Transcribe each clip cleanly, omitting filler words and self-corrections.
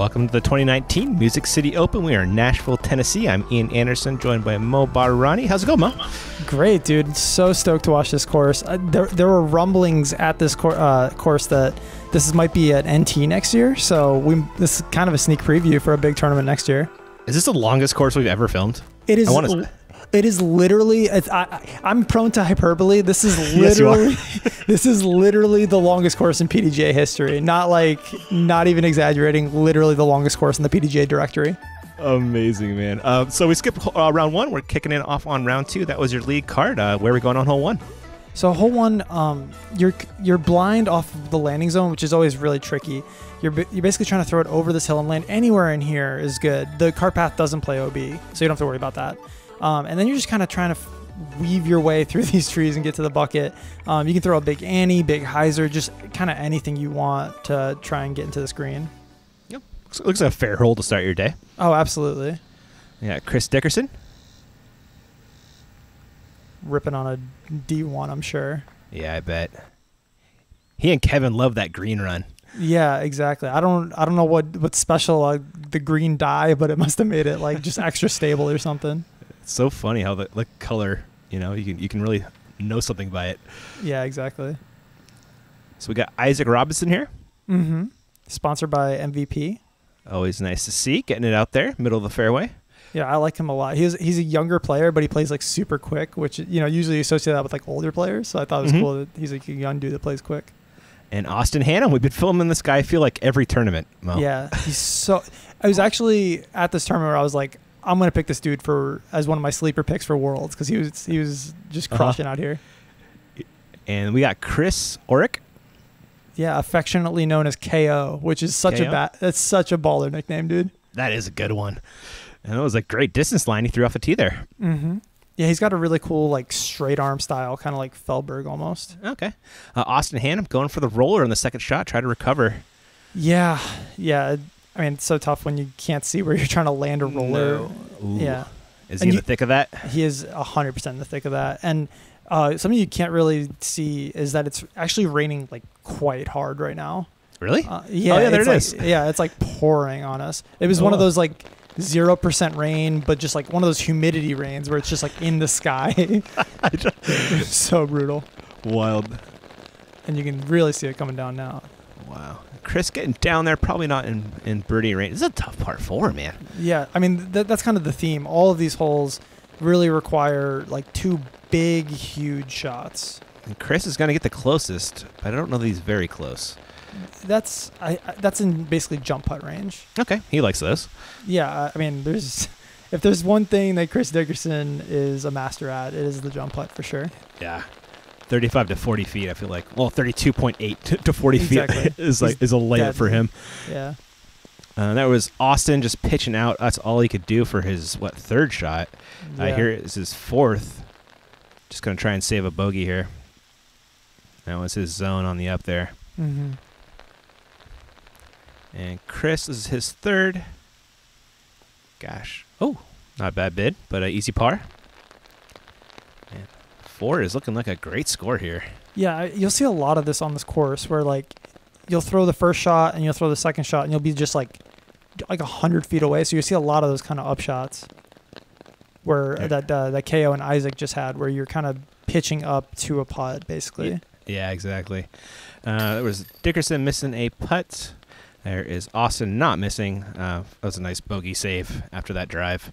Welcome to the 2019 Music City Open. We are in Nashville, Tennessee. I'm Ian Anderson, joined by Mahmoud Bahrani. How's it going, Mo? Great, dude. So stoked to watch this course. There were rumblings at this course that this might be at NT next year. So this is kind of a sneak preview for a big tournament next year. Is this the longest course we've ever filmed? It is. It is literally. I'm prone to hyperbole. This is literally. This is literally the longest course in PDGA history. Not even exaggerating. Literally the longest course in the PDGA directory. Amazing, man. So we skipped round one. We're kicking it off on round two. That was your lead card. Where are we going on hole one? So hole one, you're blind off of the landing zone, which is always really tricky. You're basically trying to throw it over this hill and land anywhere in here is good. The cart path doesn't play OB, so you don't have to worry about that. And then you're just kind of trying to weave your way through these trees and get to the bucket. You can throw a big Annie, big hyzer, just kind of anything you want to try and get into this green. Yep. Looks like a fair hole to start your day. Oh, absolutely. Yeah, Chris Dickerson. Ripping on a D1, I'm sure. Yeah, I bet. He and Kevin love that green run. Yeah, exactly. I don't know what's special the green dye, but it must have made it like just extra stable or something. It's so funny how the color, you can really know something by it. Yeah, exactly. So we got Isaac Robinson here. Mm-hmm. Sponsored by MVP. Always nice to see. Getting it out there, middle of the fairway. Yeah, I like him a lot. He's a younger player, but he plays like super quick, which usually you associate that with like older players. So I thought it was cool that he's like a young dude that plays quick. And Austin Hannum, we've been filming this guy, I feel like, every tournament, Mo. Yeah, I was actually at this tournament where I was like, I'm going to pick this dude as one of my sleeper picks for Worlds because he was just crushing out here. And we got Kris Orrick. Yeah, affectionately known as KO, which is that's such a baller nickname, dude. That is a good one. And it was a great distance line he threw off the tee there. Mm-hmm. Yeah, he's got a really cool like straight arm style, kind of like Feldberg almost. Okay. Austin Hannum going for the roller on the second shot, try to recover. Yeah. I mean, it's so tough when you can't see where you're trying to land a roller. No. Yeah. Is he in the thick of that? He is 100% in the thick of that. And something you can't really see is that it's actually raining like quite hard right now. Really? Yeah. There it is. Yeah, it's like pouring on us. It was one of those like 0% rain, but just like one of those humidity rains where it's just like in the sky. It's so brutal. Wild. And you can really see it coming down now. Wow. Chris getting down there, probably not in birdie range. This is a tough part four, man. Yeah, I mean, that's kind of the theme. All of these holes really require like two big, huge shots. And Chris is going to get the closest, but I don't know that he's very close. That's in basically jump putt range. Okay, he likes those. Yeah, I mean, if there's one thing that Chris Dickerson is a master at, it is the jump putt for sure. Yeah. 35 to 40 feet, I feel like. Well, 32.8 to 40 exactly. feet is a layup for him. Yeah. That was Austin just pitching out. That's all he could do for his, third shot. Yeah. Here is his fourth. Just going to try and save a bogey here. That was his zone on the up there. Mm-hmm. And Chris is his third. Gosh. Oh, not a bad bid, but an easy par. And 4 is looking like a great score here. Yeah, you'll see a lot of this on this course where like you'll throw the first shot and you'll throw the second shot and you'll be just like 100 feet away. So you'll see a lot of those kind of up shots where that KO and Isaac just had where you're kind of pitching up to a putt basically. Yeah, exactly. There was Dickerson missing a putt. There is Austin not missing. That was a nice bogey save after that drive.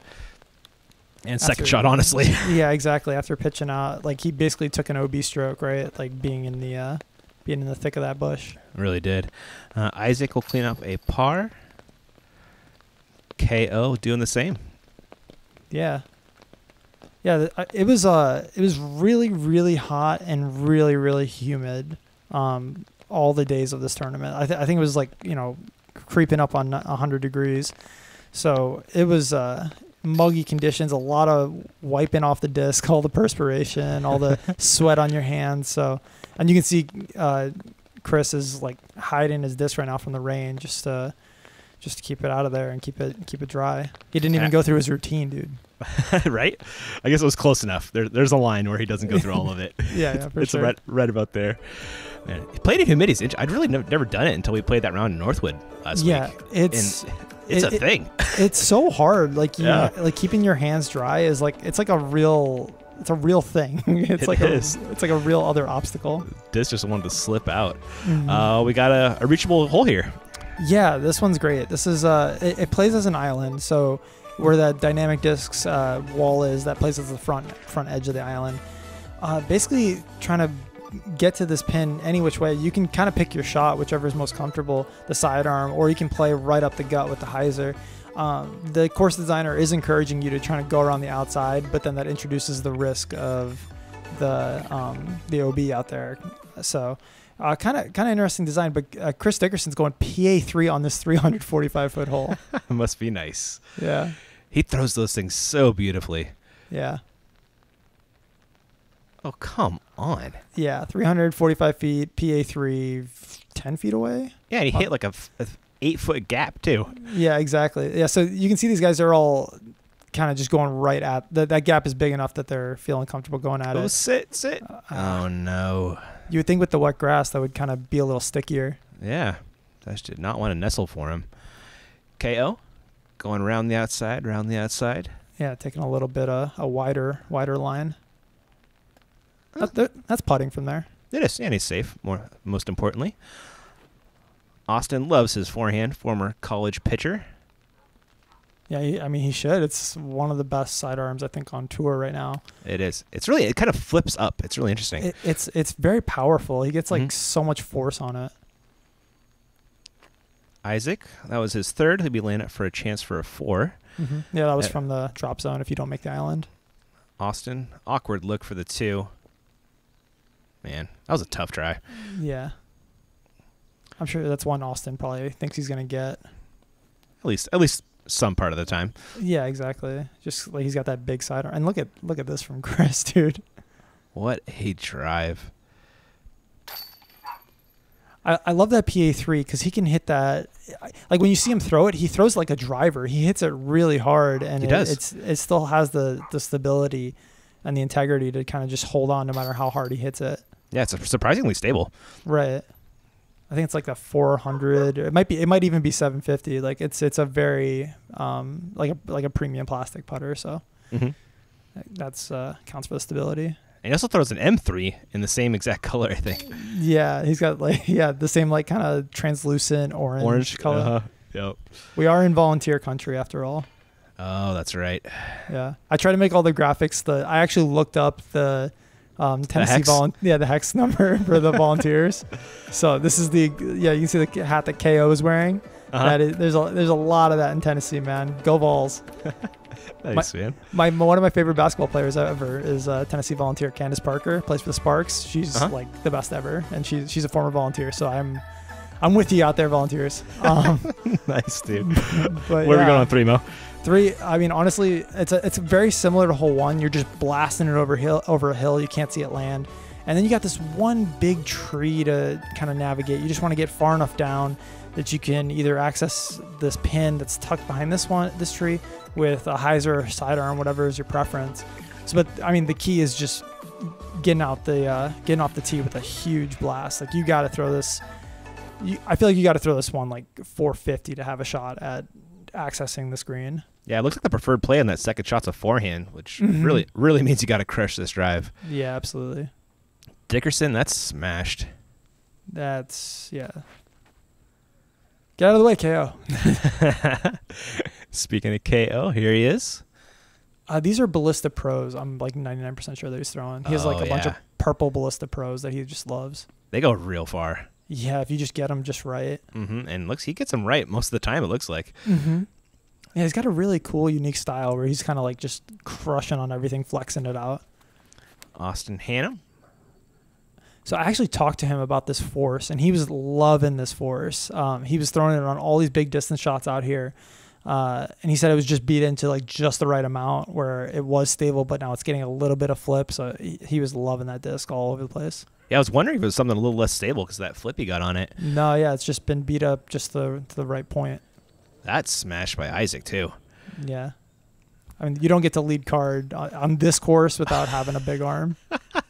And second shot, honestly. Yeah, exactly. After pitching out, like he basically took an OB stroke, right? Like being in the thick of that bush. Really did. Isaac will clean up a par. KO doing the same. Yeah. Yeah, it was really, really hot and really, really humid. All the days of this tournament. I think it was like, creeping up on 100 degrees. So it was muggy conditions, a lot of wiping off the disc, all the perspiration, all the sweat on your hands. So, and you can see Chris is like hiding his disc right now from the rain just to just to keep it out of there and keep it dry. He didn't even go through his routine, dude. Right? I guess it was close enough. There's a line where he doesn't go through all of it. yeah, for it's sure. right about there. Man, he played in humidity's. I'd really never done it until we played that round in Northwood last week. Yeah, it's a thing. It's so hard. Like like keeping your hands dry is like it's a real thing. It's like a real other obstacle. This just wanted to slip out. We got a reachable hole here. Yeah, this one's great. This is it plays as an island, so where that dynamic discs wall is, that plays as the front edge of the island. Basically trying to get to this pin any which way. You can kind of pick your shot, whichever is most comfortable, the sidearm, or you can play right up the gut with the hyzer. The course designer is encouraging you to try to go around the outside, but then that introduces the risk of the OB out there. So kind of interesting design. But Chris Dickerson's going PA3 on this 345-foot hole. Must be nice. Yeah. He throws those things so beautifully. Yeah. Oh, come on. Yeah, 345 feet, PA3, 10 feet away. Yeah, and he hit like a 8-foot gap, too. Yeah, exactly. Yeah, so you can see these guys are all kind of just going right at that gap is big enough that they're feeling comfortable going at it. Oh, sit. Oh, no. You would think with the wet grass that would kind of be a little stickier. Yeah, I just did not want to nestle for him. KO, going around the outside. Yeah, taking a little bit a wider line. That's putting from there. It is, and he's safe, most importantly. Austin loves his forehand, former college pitcher. Yeah, he should. It's one of the best sidearms, I think, on tour right now. It is. It kind of flips up. It's really interesting. It's very powerful. He gets so much force on it. Isaac, that was his third. He'll be laying up for a chance for a 4. Yeah, that was from the drop zone if you don't make the island. Austin, awkward look for the 2. Man, that was a tough try. Yeah. I'm sure that's one Austin probably thinks he's going to get. At least some part of the time. Yeah, exactly. Just like he's got that big sidearm. And look at this from Chris, dude. What a drive. I love that PA3 because he can hit that. Like when you see him throw it, he throws like a driver. He hits it really hard, and it still has the stability and the integrity to kind of just hold on no matter how hard he hits it. Yeah, it's surprisingly stable. Right. I think it's like the 400. It might even be 750. Like it's a very like a premium plastic putter. So that's counts for the stability. And he also throws an M3 in the same exact color, I think. Yeah, he's got the same like kind of translucent orange color. Yep. We are in volunteer country after all. Oh, that's right. Yeah, I try to make all the graphics. I actually looked up the Tennessee the hex number for the volunteers. So this is you can see the hat that KO is wearing. There's a lot of that in Tennessee, man. Go Vols. Nice, man. One of my favorite basketball players ever is Tennessee volunteer Candace Parker. Plays for the Sparks. She's like the best ever, and she's a former volunteer. So I'm with you out there, volunteers. Nice, dude. Where are we going on 3, Mo? 3. I mean, honestly, it's very similar to hole 1. You're just blasting it over a hill. You can't see it land, and then you got this one big tree to kind of navigate. You just want to get far enough down that you can either access this pin that's tucked behind this tree with a hyzer or sidearm, whatever is your preference. So, but I mean, the key is just getting off the tee with a huge blast. Like you got to throw this. I feel like you got to throw this one like 450 to have a shot at accessing this green. Yeah, it looks like the preferred play on that second shot's a forehand, which really means you got to crush this drive. Yeah, absolutely. Dickerson, that's smashed. Yeah. Get out of the way, KO. Speaking of KO, here he is. These are Ballista Pros. I'm like 99% sure that he's throwing. He has like a bunch of purple Ballista Pros that he just loves. They go real far. Yeah, if you just get them just right. And he gets them right most of the time, it looks like. Yeah, he's got a really cool, unique style where he's kind of like just crushing on everything, flexing it out. Austin Hannum. So I actually talked to him about this force, and he was loving this force. He was throwing it on all these big distance shots out here. And he said it was just beat into like just the right amount where it was stable, but now it's getting a little bit of flip. So he was loving that disc all over the place. Yeah, I was wondering if it was something a little less stable because of that flip he got on it. No, yeah, it's just been beat up just to the right point. That's smashed by Isaac, too. Yeah. I mean, you don't get to lead card on this course without having a big arm.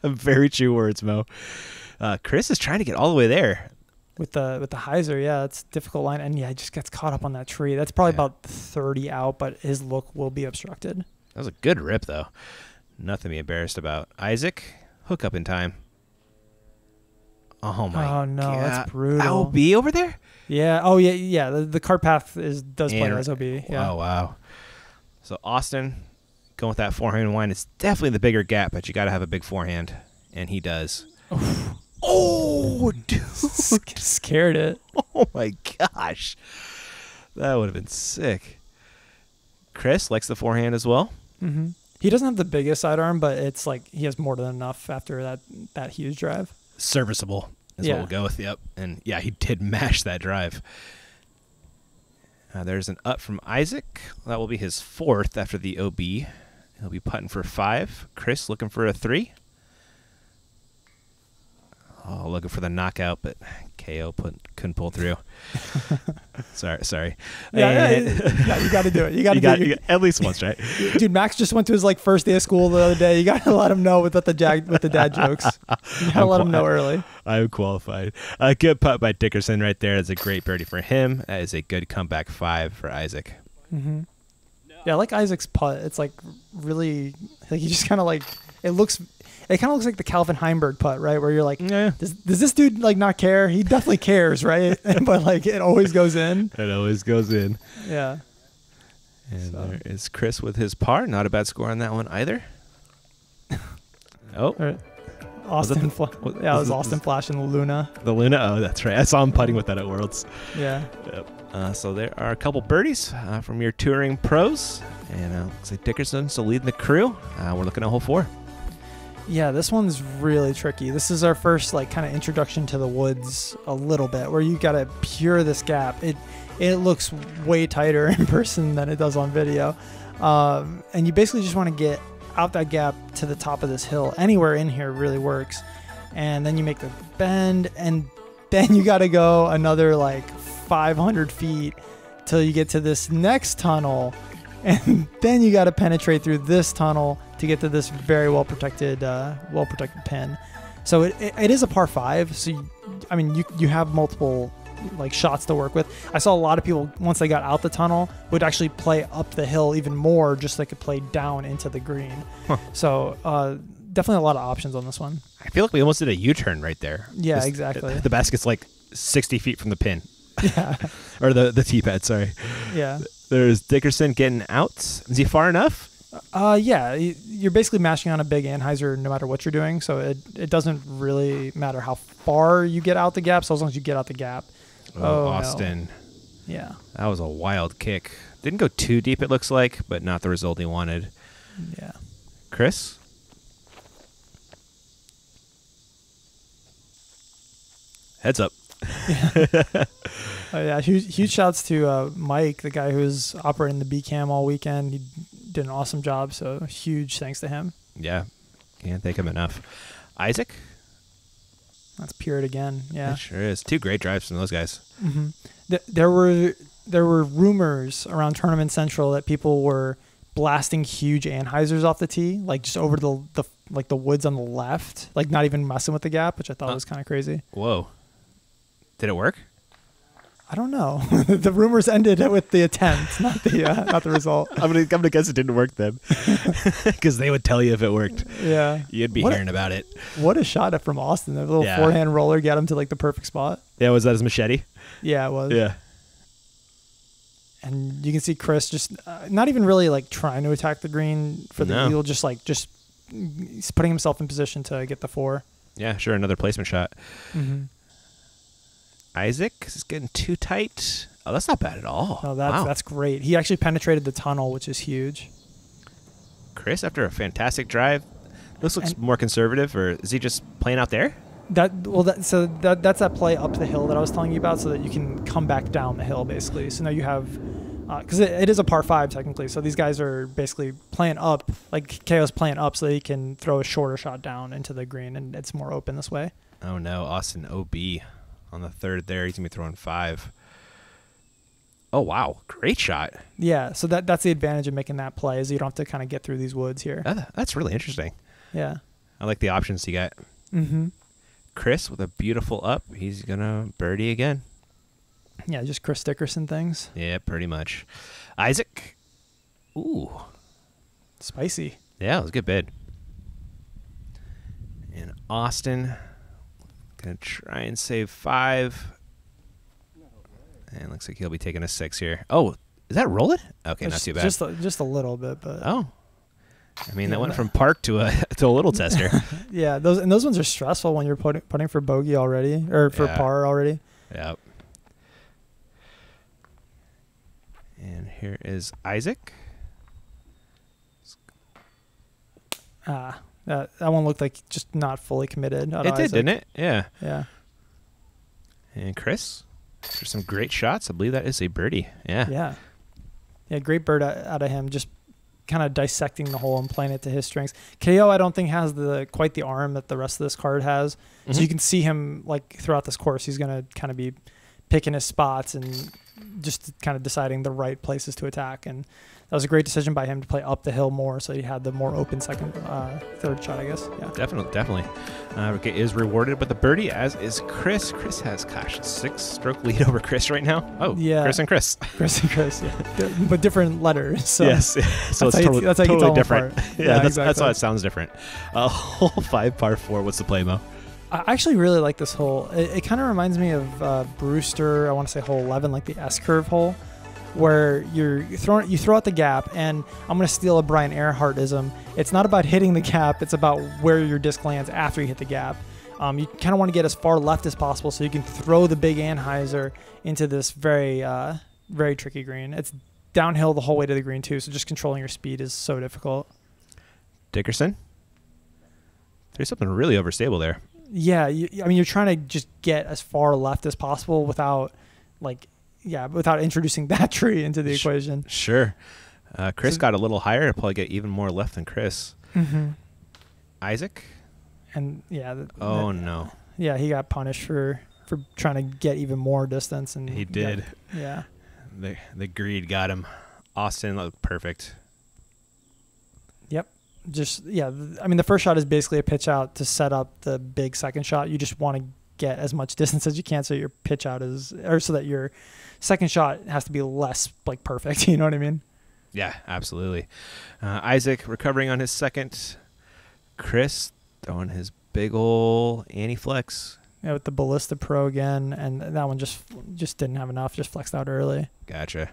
Very true words, Mo. Kris is trying to get all the way there. With the hyzer, yeah, it's a difficult line. And, yeah, he just gets caught up on that tree. That's probably about 30 out, but his look will be obstructed. That was a good rip, though. Nothing to be embarrassed about. Isaac, hook up in time. Oh, my God. Oh, no, that's brutal. OB over there? Yeah. Oh, yeah. The cart path does play as OB. Yeah. Oh, wow. So Austin going with that forehand wind. It's definitely the bigger gap, but you got to have a big forehand, and he does. Oh, dude. Scared it. Oh, my gosh. That would have been sick. Kris likes the forehand as well. Mm-hmm. He doesn't have the biggest sidearm, but it's like he has more than enough after that huge drive. Serviceable is what we'll go with. Yep. And, yeah, he did mash that drive. There's an up from Isaac. That will be his 4th after the OB. He'll be putting for 5. Kris looking for a 3. Oh, looking for the knockout, but KO couldn't pull through. Sorry. Yeah, you got to do it. You got to do it. At least once, right? Dude, Max just went to his first day of school the other day. You got to let him know with the dad jokes. You got to let him know early. I'm qualified. A good putt by Dickerson right there. That's a great birdie for him. That is a good comeback 5 for Isaac. Mm-hmm. Yeah, I like Isaac's putt. It's really he just kind of it kind of looks like the Calvin Heimberg putt, right? Where you're like, does this dude not care? He definitely cares, right? But it always goes in. It always goes in. Yeah. And there is Kris with his par. Not a bad score on that one either. Oh. Right. Austin. It was Austin flashing the Luna. The Luna? Oh, that's right. I saw him putting with that at Worlds. Yeah. Yep. So there are a couple birdies from your touring pros. And looks like Dickerson's still leading the crew. We're looking at hole 4. Yeah, this one's really tricky. This is our first kind of introduction to the woods a little bit, where you got to pure this gap. It looks way tighter in person than it does on video. And you basically just want to get out that gap to the top of this hill. Anywhere in here really works. And then you make the bend, and then you got to go another 500 feet till you get to this next tunnel. And then you got to penetrate through this tunnel to get to this very well protected pin. So it is a par 5. So you have multiple shots to work with. I saw a lot of people, once they got out the tunnel, would actually play up the hill even more, just so they could play down into the green. Huh. So definitely a lot of options on this one. I feel like we almost did a U-turn right there. Yeah, exactly. The basket's 60 feet from the pin. Yeah. Or the tee pad, sorry. Yeah. There's Dickerson getting out. Is he far enough? Yeah. You're basically mashing on a big anhyzer no matter what you're doing, so it doesn't really matter how far you get out the gap, so as long as you get out the gap. Oh, Austin. No. Yeah. That was a wild kick. Didn't go too deep, it looks like, but not the result he wanted. Yeah. Kris? Heads up. Yeah. Huge shouts to Mike, the guy who was operating the B cam all weekend. He did an awesome job, so huge thanks to him. Yeah. Can't thank him enough. Isaac? That's pure again. Yeah. It sure is. 2 great drives from those guys. Mm-hmm. There were rumors around Tournament Central that people were blasting huge anhyzers off the tee, just over the woods on the left, not even messing with the gap, which I thought was kind of crazy. Whoa. Did it work? I don't know. The rumors ended with the attempt, not the result. I'm gonna guess it didn't work then, because they would tell you if it worked. Yeah, you'd be hearing about it. What a shot from Austin! The little forehand roller got him to the perfect spot. Yeah, was that his machete? Yeah, it was. Yeah. And you can see Kris just not even really trying to attack the green for the eagle, just he's putting himself in position to get the 4. Yeah, sure, another placement shot. Mm-hmm. Isaac is getting too tight. Oh, that's not bad at all. Oh, that's great. He actually penetrated the tunnel, which is huge. Kris, after a fantastic drive, this looks more conservative, or is he just playing out there? That's that play up the hill that I was telling you about, so that you can come back down the hill, basically. So now you have, because it is a par 5 technically, so these guys are basically playing up, KO's playing up, so that he can throw a shorter shot down into the green, and it's more open this way. Oh no, Austin OB on the 3rd there. He's going to be throwing 5. Oh, wow. Great shot. Yeah, so that's the advantage of making that play is you don't have to kind of get through these woods here. That's really interesting. Yeah. I like the options you got. Mm-hmm. Kris with a beautiful up. He's going to birdie again. Yeah, just Chris Dickerson things. Yeah, pretty much. Isaac. Ooh. Spicy. Yeah, it was a good bid. And Austin going to try and save 5. And looks like he'll be taking a 6 here. Oh, is that rolling? Okay, not too bad. Just a little bit, but oh, I mean that went from park to a little tester. Yeah, those ones are stressful when you're putting for bogey already or for par already. Yep. And here is Isaac. That one looked like just not fully committed. It did, didn't it? Yeah. Yeah. And Kris. For some great shots. I believe that is a birdie. Yeah. Yeah, great bird out of him, just kind of dissecting the hole and playing it to his strengths. KO, I don't think has quite the arm that the rest of this card has. Mm-hmm. So you can see him like throughout this course, he's going to kind of be picking his spots and just kind of deciding the right places to attack. And that was a great decision by him to play up the hill more, so he had the more open third shot, I guess. Yeah, definitely. Is rewarded with the birdie, as is Kris. Kris has, 6-stroke lead over Kris right now. Oh, yeah. Kris and Kris. Kris and Kris, yeah. But different letters. So yes, so it's totally different. Yeah, that's why it sounds different. Hole 5, par 4. What's the play, Mo? I actually really like this hole. It kind of reminds me of Brewster, I want to say hole 11, like the S-curve hole, where you throw out the gap, and I'm going to steal a Brian Earhart-ism. It's not about hitting the gap, it's about where your disc lands after you hit the gap. You kind of want to get as far left as possible so you can throw the big Anheuser into this very, very tricky green. It's downhill the whole way to the green, too, so just controlling your speed is so difficult. Dickerson? There's something really overstable there. Yeah, you're trying to just get as far left as possible without introducing that tree into the equation. Sure. Kris got a little higher. He'll probably get even more left than Kris. Mm-hmm. Isaac? And yeah. No. Yeah, he got punished for trying to get even more distance. And he did. Yeah. The greed got him. Austin looked perfect. Yep. The first shot is basically a pitch out to set up the big second shot. You just want to get as much distance as you can so your pitch out so that your second shot has to be less like perfect. You know what I mean? Yeah, absolutely. Isaac recovering on his second. Kris throwing his big ol' anti-flex. Yeah, with the Ballista Pro again, and that one just didn't have enough, just flexed out early. Gotcha.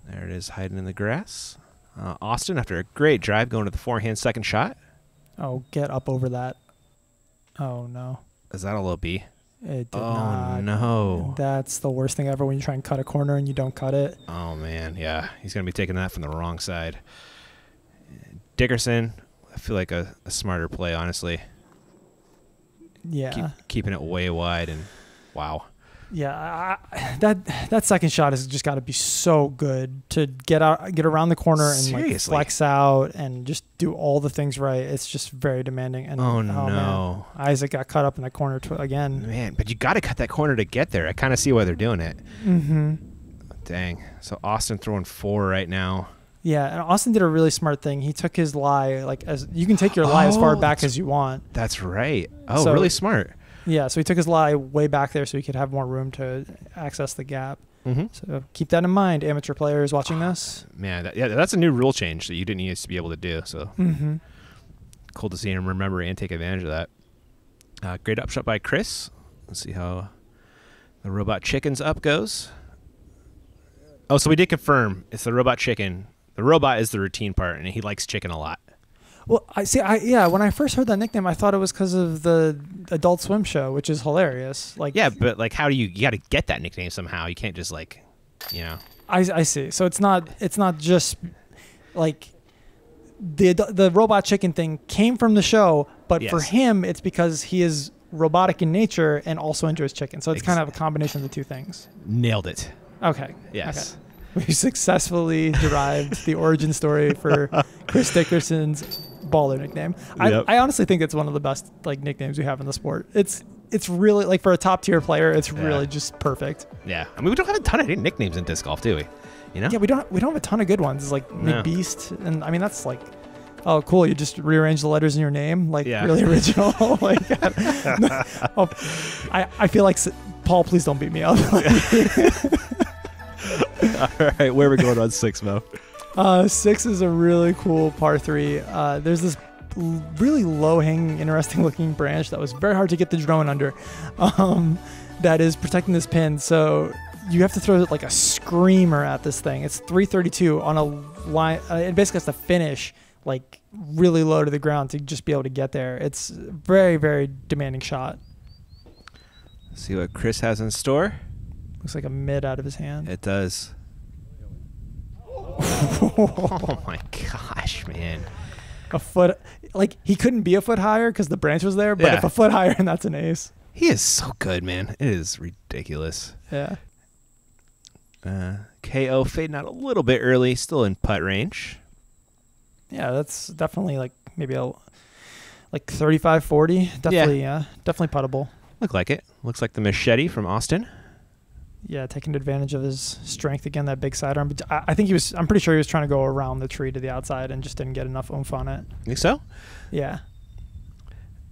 There it is, hiding in the grass. Austin, after a great drive, going to the forehand second shot. Oh, get up over that. Oh, no. Is that a low B? It did not. Oh, no. That's the worst thing ever when you try and cut a corner and you don't cut it. Oh, man. Yeah. He's going to be taking that from the wrong side. Dickerson, I feel like a smarter play, honestly. Yeah. Keeping it way wide, and wow. Yeah, that second shot has just got to be so good to get around the corner and like flex out and just do all the things right. It's just very demanding. And oh no, man. Isaac got caught up in that corner again. Man, but you got to cut that corner to get there. I kind of see why they're doing it. Mm-hmm. Dang. So Austin throwing 4 right now. Yeah, and Austin did a really smart thing. He took his lie as you can take your lie as far back as you want. That's right. Oh, so, really smart. Yeah, so he took his lie way back there so he could have more room to access the gap. Mm-hmm. So keep that in mind, amateur players watching this. Man, that's a new rule change that you didn't used to be able to do. So cool to see him remember and take advantage of that. Great upshot by Kris. Let's see how the Robot Chicken's up goes. Oh, so we did confirm it's the Robot Chicken. The robot is the routine part, and he likes chicken a lot. Well, when I first heard that nickname, I thought it was because of the Adult Swim show, which is hilarious. Like, yeah, but like, how do you got to get that nickname somehow? You can't just like, you know. I see. So it's not just like the Robot Chicken thing came from the show, but for him, it's because he is robotic in nature and also enjoys chicken. So it's kind of a combination of the two things. Nailed it. Okay. Yes. Okay. We successfully derived the origin story for Chris Dickerson's baller nickname. I honestly think it's one of the best like nicknames we have in the sport. It's it's really like for a top tier player, it's really just perfect. Yeah, I mean, we don't have a ton of nicknames in disc golf, do we? You know? Yeah, we don't have a ton of good ones. It's like McBeast, and I mean that's like, oh cool, you just rearrange the letters in your name, like really original. Like, I feel like Paul, please don't beat me up. All right, where are we going on 6, Mo? 6 is a really cool par 3. There's this really low-hanging, interesting-looking branch that was very hard to get the drone under, that is protecting this pin. So you have to throw it like a screamer at this thing. It's 332 on a line. It basically has to finish like really low to the ground to just be able to get there. It's a very, very demanding shot. See what Chris has in store. Looks like a mid out of his hand. It does. Oh my gosh, man. A foot, like he couldn't be a foot higher because the branch was there, but if a foot higher, and that's an ace. He is so good, man. It is ridiculous. Yeah. KO fading out a little bit early, still in putt range. Yeah, that's definitely like maybe like 35, 40. Definitely, definitely puttable. Look like it. Looks like the machete from Austin. Yeah, taking advantage of his strength again, that big sidearm. But I think I'm pretty sure he was trying to go around the tree to the outside and just didn't get enough oomph on it. Think so? Yeah.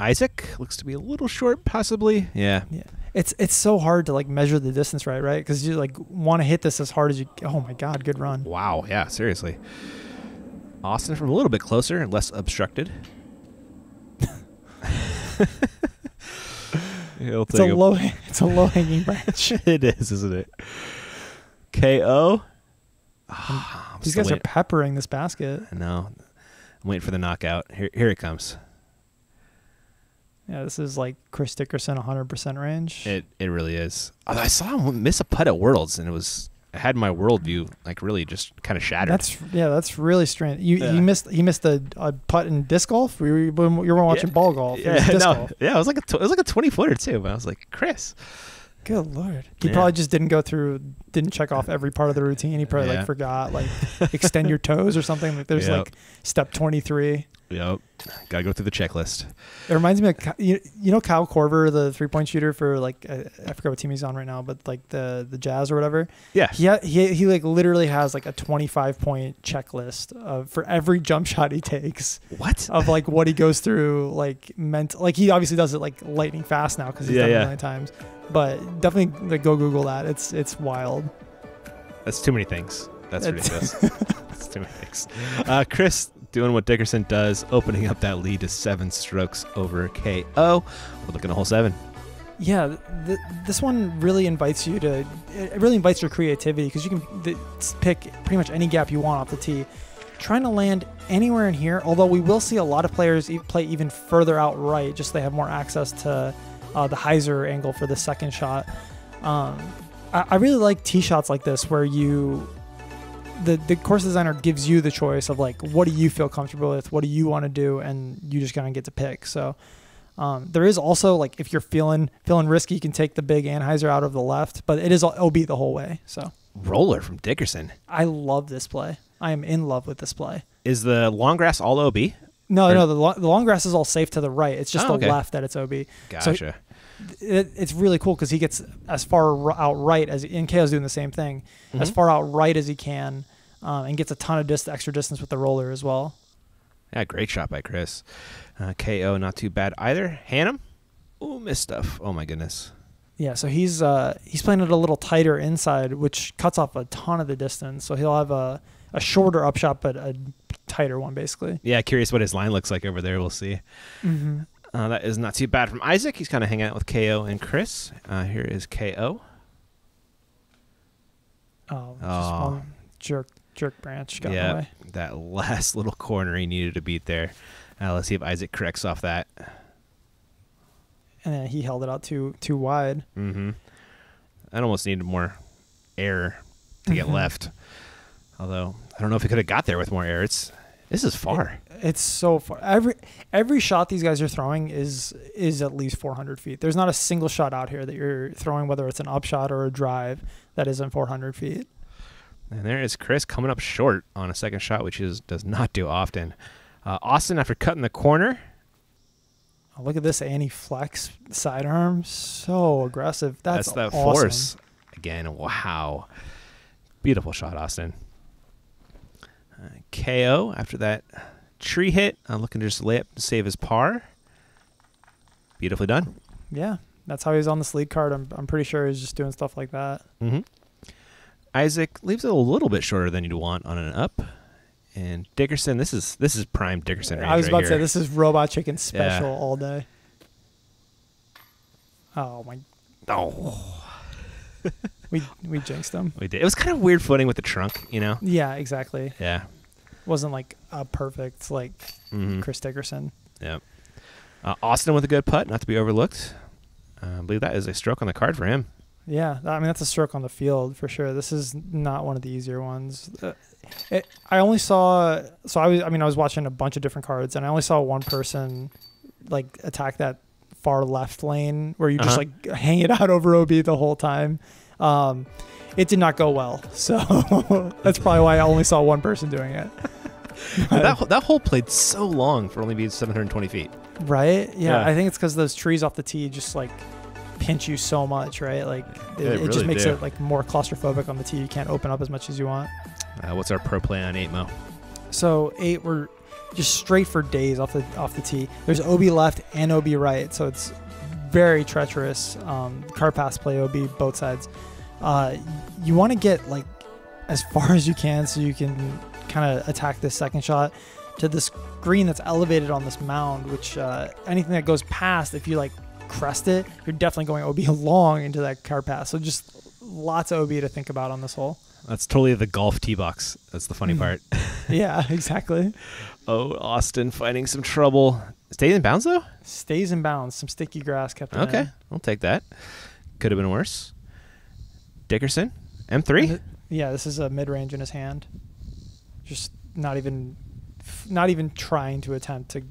Isaac looks to be a little short, possibly. Yeah. Yeah. It's so hard to like measure the distance, right? Because you like want to hit this as hard as you. Oh my God, good run. Wow. Yeah. Seriously. Austin from a little bit closer and less obstructed. It's a low hanging branch. It is, isn't it? KO. These guys are peppering this basket. I know. I'm waiting for the knockout. Here it comes. Yeah, this is like Chris Dickerson 100% range. It really is. I saw him miss a putt at Worlds, and I had my worldview like really just kind of shattered. That's really strange. He missed a putt in disc golf. You were watching ball golf. Yeah, it was like a 20-footer too. But I was like, Chris, good Lord, he probably just didn't check off every part of the routine. He probably like forgot like extend your toes or something. Like there's like step 23. Yep. Got to go through the checklist. It reminds me of, you know Kyle Korver, the 3-point shooter for like, I forgot what team he's on right now, but like the Jazz or whatever. Yeah. He like literally has like a 25-point checklist for every jump shot he takes. What? Of like what he goes through, like like he obviously does it like lightning fast now because he's done it a million times. But definitely like go Google that. It's wild. That's too many things. That's ridiculous. That's too many things. Chris doing what Dickerson does, opening up that lead to 7 strokes over KO. We're looking at hole 7. Yeah, this one really invites you to. It really invites your creativity because you can pick pretty much any gap you want off the tee. Trying to land anywhere in here, although we will see a lot of players play even further out right, just so they have more access to the hyzer angle for the second shot. I really like tee shots like this where the course designer gives you the choice of like, what do you feel comfortable with? What do you want to do? And you just kind of get to pick. So there is also like, if you're feeling risky, you can take the big anhyzer out of the left, but it is OB the whole way. So roller from Dickerson. I love this play. I am in love with this play. Is the long grass all OB? No, the long grass is all safe to the right. It's just the left that it's OB. Gotcha. So it's really cool because he gets as far out right as KO's doing the same thing, as far out right as he can, and gets a ton of extra distance with the roller as well. Yeah, great shot by Chris. KO not too bad either. Hannum, missed stuff. Oh my goodness. Yeah, so he's playing it a little tighter inside, which cuts off a ton of the distance. So he'll have a shorter upshot, but a tighter one basically. Yeah, curious what his line looks like over there. We'll see. Mm-hmm. That is not too bad from Isaac. He's kind of hanging out with KO and Chris. Here is KO. Just one jerk branch got in the way. That last little corner he needed to beat there. Let's see if Isaac corrects off that. And then he held it out too wide. Mm-hmm. I almost needed more air to get left. Although I don't know if he could have got there with more air. This is far. It's so far. Every shot these guys are throwing is at least 400 feet. There's not a single shot out here that you're throwing, whether it's an upshot or a drive, that isn't 400 feet. And there is Chris coming up short on a second shot, which does not do often. Austin, after cutting the corner. Oh, look at this anti-flex sidearm. So aggressive. That's that awesome. force. Again, wow. Beautiful shot, Austin. KO after that tree hit. Looking to just lay up to save his par. Beautifully done. Yeah, that's how he's on this lead card. I'm pretty sure he's just doing stuff like that. Mm-hmm. Isaac leaves it a little bit shorter than you'd want on an up. And Dickerson, this is prime Dickerson range. I was about to say, here. this is Robot Chicken special all day. Oh, my. Oh. We jinxed him. We did. It was kind of weird footing with the trunk, you know? Yeah, exactly. Yeah. Wasn't like a perfect, like, Chris Dickerson. Yep. Austin with a good putt, not to be overlooked. I believe that is a stroke on the card for him. Yeah, I mean, that's a stroke on the field for sure. This is not one of the easier ones. I only saw, I was watching a bunch of different cards, and I only saw one person like attack that far left lane where you just like hang it out over OB the whole time. It did not go well, so that's probably why I only saw one person doing it. That hole played so long for only being 720 feet. Right? Yeah. I think it's because those trees off the tee just like pinch you so much, right? Like it really just makes do. it like more claustrophobic on the tee. You can't open up as much as you want. What's our pro play on 8, Mo? So 8, we're just straight for days off the tee. There's OB left and OB right, so it's very treacherous. Car pass play OB both sides. You want to get like as far as you can so you can kind of attack this second shot to this green that's elevated on this mound, which anything that goes past, if you like crest it, you're definitely going OB long into that car pass. So just lots of OB to think about on this hole. That's totally the golf tee box. That's the funny part. Yeah, exactly. Oh, Austin finding some trouble. Stays in bounds, though? Stays in bounds. Some sticky grass kept it Okay, in. I'll take that. Could have been worse. Dickerson, M3? Yeah, this is a mid-range in his hand. Just not even trying to attempt to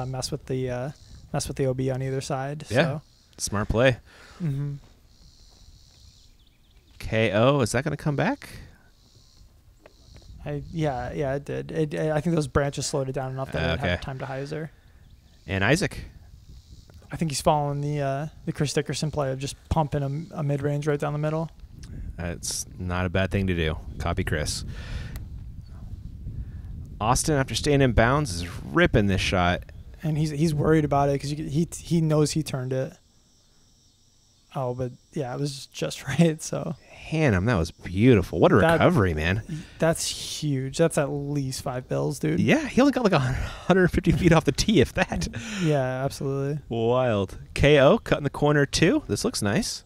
mess with the OB on either side. Yeah, so. Smart play. Mm-hmm. KO, is that going to come back? Yeah, it did. I think those branches slowed it down enough that it didn't have time to hyzer. And Isaac? I think he's following the Chris Dickerson play of just pumping a mid-range right down the middle. It's not a bad thing to do. Copy Chris. Austin, after staying in bounds, is ripping this shot. And he's worried about it because he knows he turned it. Oh, but yeah, it was just right. So Hannum, that was beautiful. What a recovery, man. That's huge. That's at least 5 bills, dude. Yeah, he only got like 150 feet off the tee, if that. Yeah, absolutely. Wild. KO, cut in the corner too. This looks nice.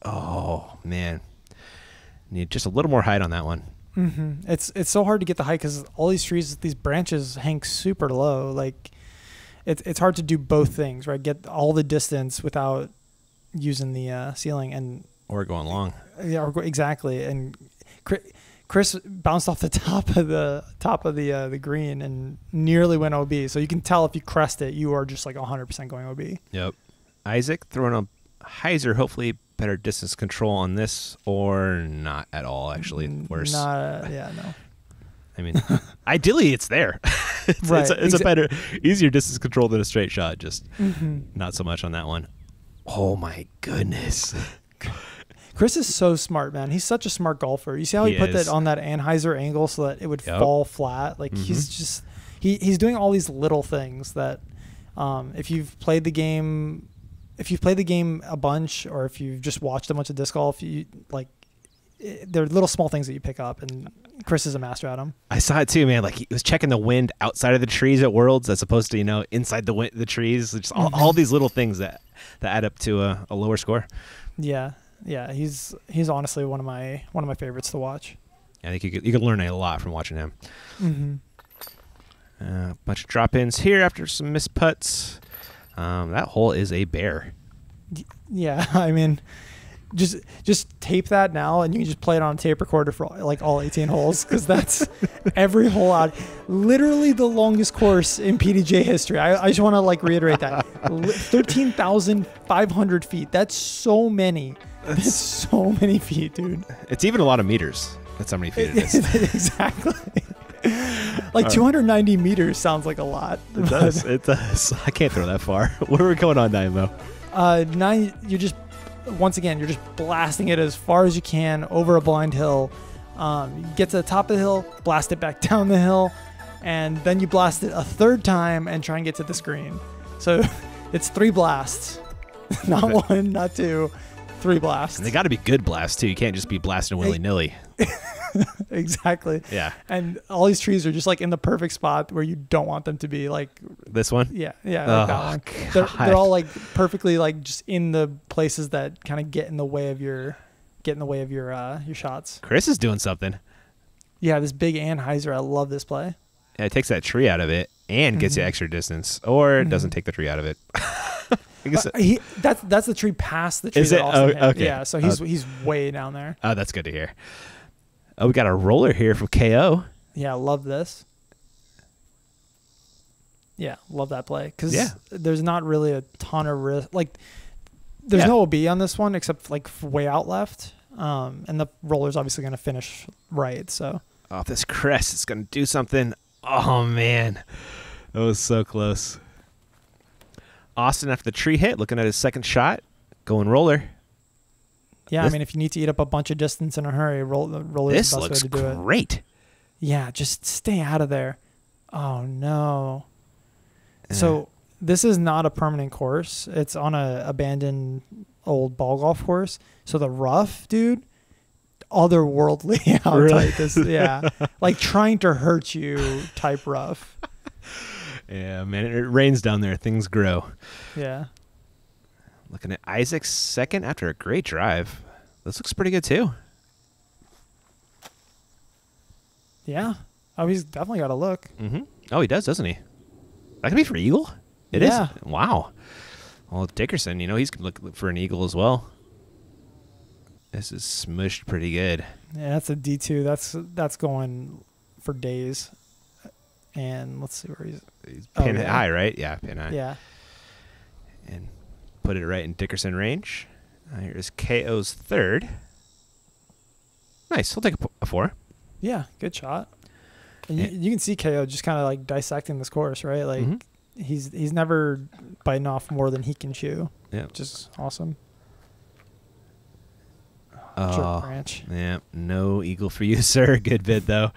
Oh, man. Need just a little more height on that one. Mm-hmm. It's so hard to get the height because all these trees, these branches hang super low. Like, it's hard to do both things, right? Get all the distance without using the ceiling or going long. Yeah, exactly. And Chris bounced off the top of the green and nearly went OB. So you can tell if you crest it, you are just like 100% going OB. Yep. Isaac throwing a hyzer, hopefully better distance control on this, or not at all. Actually, worse. No. I mean, ideally it's there. It's a better, easier distance control than a straight shot. Just not so much on that one. Oh my goodness. Chris is so smart, man. He's such a smart golfer. You see how he put that on that Anheuser angle so that it would fall flat? Like he's just he's doing all these little things that if you've played the game a bunch, or if you've just watched a bunch of disc golf, they're little small things that you pick up, and Chris is a master at them. I saw it too, man. Like he was checking the wind outside of the trees at Worlds as opposed to, inside the trees. Just all these little things that add up to a lower score. Yeah. Yeah, he's honestly one of my favorites to watch. I think you could learn a lot from watching him. Mm-hmm. Bunch of drop-ins here after some missed putts. That hole is a bear. Yeah, I mean, just tape that now, and you can just play it on a tape recorder for like all 18 holes, because that's every hole out. Literally the longest course in PDGA history. I just want to reiterate that. 13,500 feet. That's so many. That's so many feet, dude. It's even a lot of meters. That's how many feet it is. Exactly. Like 290 meters sounds like a lot. It does. It does. I can't throw that far. Where are we going on, Dynamo? Now you're just, once again, you're just blasting it as far as you can over a blind hill. You get to the top of the hill, blast it back down the hill, and then you blast it a third time and try and get to the screen. So it's 3 blasts. Not 1, not 2. 3 blasts. And they got to be good blasts, too. You can't just be blasting willy-nilly. Exactly. Yeah. And all these trees are just like in the perfect spot where you don't want them to be. Like this one? Yeah. Yeah. Like that one. They're all like perfectly like just in the places that kind of get in the way of your shots. Chris is doing something. Yeah. This big Anheuser. I love this play. Yeah, it takes that tree out of it and gets you extra distance, or it doesn't take the tree out of it. I guess that's the tree past the tree. Is it? Okay. Yeah, so he's way down there. Oh, that's good to hear. Oh, we got a roller here from KO. Yeah, love this. Yeah, love that play because there's not really a ton of risk. Like, there's no OB on this one except like way out left, and the roller's obviously going to finish right. So off this crest, it's going to do something. Oh man, that was so close. Austin after the tree hit, looking at his second shot, going roller. Yeah, I mean, if you need to eat up a bunch of distance in a hurry, roller is the best way to do it. This looks great. Yeah, just stay out of there. Oh, no. So this is not a permanent course. It's on a abandoned old ball golf course. So the rough, dude, otherworldly how tight this is. Yeah, like trying to hurt you type rough. Yeah, man, it rains down there. Things grow. Yeah. Looking at Isaac's second after a great drive. This looks pretty good, too. Yeah. Oh, he's definitely got a look. Mm-hmm. Oh, he does, doesn't he? That could be for eagle? It is? Wow. Well, Dickerson, he's going to look for an eagle as well. This is smushed pretty good. Yeah, that's a D2. That's going for days. And let's see where he's pin high, right? Yeah, pin high. Yeah. And put it right in Dickerson range. Here's KO's third. Nice. He'll take a 4. Yeah, good shot. And you can see KO just kind of like dissecting this course, right? Like he's never biting off more than he can chew. Yeah, which is awesome. Oh, branch. Yeah, no eagle for you, sir. Good bid though.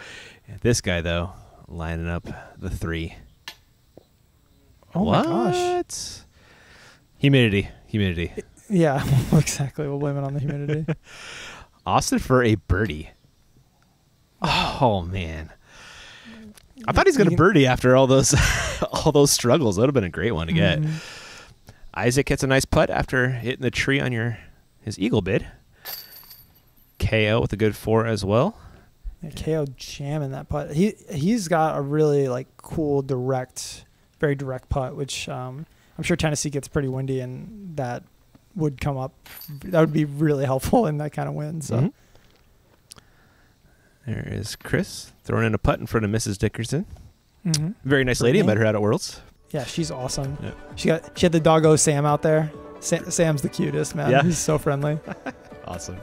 This guy though, lining up the 3. Oh my gosh! Humidity. Yeah, exactly. We'll blame it on the humidity. Austin for a birdie. Oh man, I thought he's gonna birdie after all those struggles. That would have been a great one to get. Isaac gets a nice putt after hitting the tree on his eagle bid. KO with a good 4 as well. Yeah, KO jamming that putt. He's got a really like cool very direct putt, which I'm sure Tennessee gets pretty windy, and that would come up. That would be really helpful in that kind of wind. So there is Chris throwing in a putt in front of Mrs. Dickerson. Very nice lady. I met her out at Worlds. Yeah, she's awesome. Yeah. She had the doggo Sam out there. Sam's the cutest, man. Yeah. He's so friendly. Awesome.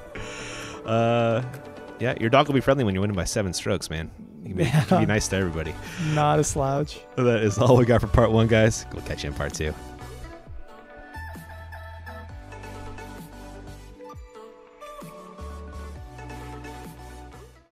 Yeah, your dog will be friendly when you win him by 7 strokes, man. You can be nice to everybody. Not a slouch. That is all we got for part 1, guys. We'll catch you in part 2.